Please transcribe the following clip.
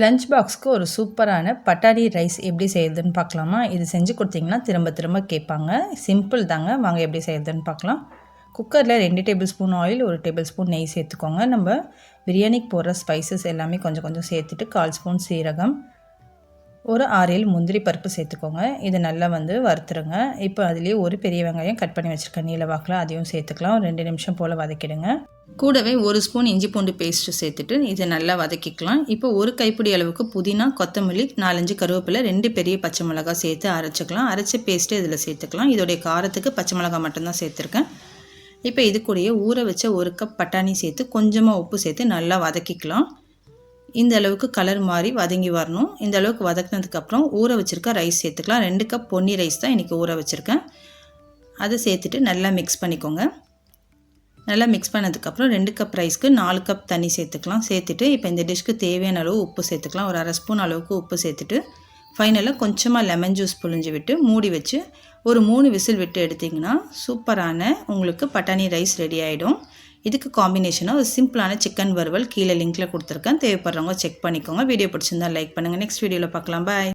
Lunch பாக்ஸ்க்கு ஒரு சூப்பரான பட்டாணி ரைஸ் எப்படி செய்யுதுன்னு பார்க்கலாமா? இது செஞ்சு கொடுத்தீங்கன்னா திரும்ப திரும்ப கேட்பாங்க. சிம்பிள் தாங்க. வாங்க எப்படி செய்யுதுன்னு பார்க்கலாம். குக்கரில் 2 table spoon oil, 1 table spoon நெய் சேர்த்துக்கோங்க. நம்ம பிரியாணிக்கு போடுற ஸ்பைசஸ் எல்லாமே கொஞ்சம் கொஞ்சம் சேர்த்துட்டு 1/4 ஸ்பூன் சீரகம், ஒரு 6-7 முந்திரி பருப்பு சேர்த்துக்கோங்க. இதை நல்லா வறுத்துருங்க. இப்போ அதுலேயே ஒரு பெரிய வெங்காயம் கட் பண்ணி வச்சுருக்கேன் நீல வாக்கில், அதையும் சேர்த்துக்கலாம். 2 நிமிஷம் போல் வதக்கிடுங்க. கூடவே 1 ஸ்பூன் இஞ்சி பூண்டு பேஸ்ட்டு சேர்த்துட்டு இதை நல்லா வதக்கிக்கலாம். இப்போ ஒரு கைப்பிடி அளவுக்கு புதினா, கொத்தமல்லி, 4-5 கருவேப்பிலை, 2 பெரிய பச்சை மிளகாய் சேர்த்து அரைச்சிக்கலாம். அரைச்ச பேஸ்ட்டு இதில் சேர்த்துக்கலாம். இதோடைய காரத்துக்கு பச்சை மிளகாய் மட்டும்தான் சேர்த்துருக்கேன். இப்போ இது கூடயே ஊற வச்ச 1 கப் பட்டாணி சேர்த்து கொஞ்சமாக உப்பு சேர்த்து நல்லா வதக்கிக்கலாம். இந்த அளவுக்கு கலர் மாதிரி வதங்கி வரணும். இந்த அளவுக்கு வதக்கினதுக்கப்புறம் ஊற வச்சுருக்க ரைஸ் சேர்த்துக்கலாம். 2 கப் பொன்னி ரைஸ் தான் இன்றைக்கி ஊற வச்சுருக்கேன். அதை சேர்த்துட்டு நல்லா மிக்ஸ் பண்ணிக்கோங்க. நல்லா மிக்ஸ் பண்ணதுக்கப்புறம் 2 கப் ரைஸ்க்கு 4 கப் தண்ணி சேர்த்துக்கலாம். சேர்த்துட்டு இப்போ இந்த டிஷ்க்கு தேவையான அளவு உப்பு சேர்த்துக்கலாம். ஒரு 1/2 ஸ்பூன் அளவுக்கு உப்பு சேர்த்துட்டு ஃபைனலாக கொஞ்சமாக லெமன் ஜூஸ் புழிஞ்சு விட்டு மூடி வச்சு ஒரு 3 விசில் விட்டு எடுத்திங்கன்னா சூப்பரான உங்களுக்கு பட்டாணி ரைஸ் ரெடி ஆகிடும். இதுக்கு காம்பினேஷனாக ஒரு சிம்பிளான சிக்கன் வறுவல் கீழே லிங்க்கில் கொடுத்துருக்கேன். தேவைப்படுறவங்க செக் பண்ணிக்கோங்க. வீடியோ பிடிச்சிருந்தா லைக் பண்ணுங்கள். நெக்ஸ்ட் வீடியோவில் பார்க்கலாம். பாய்.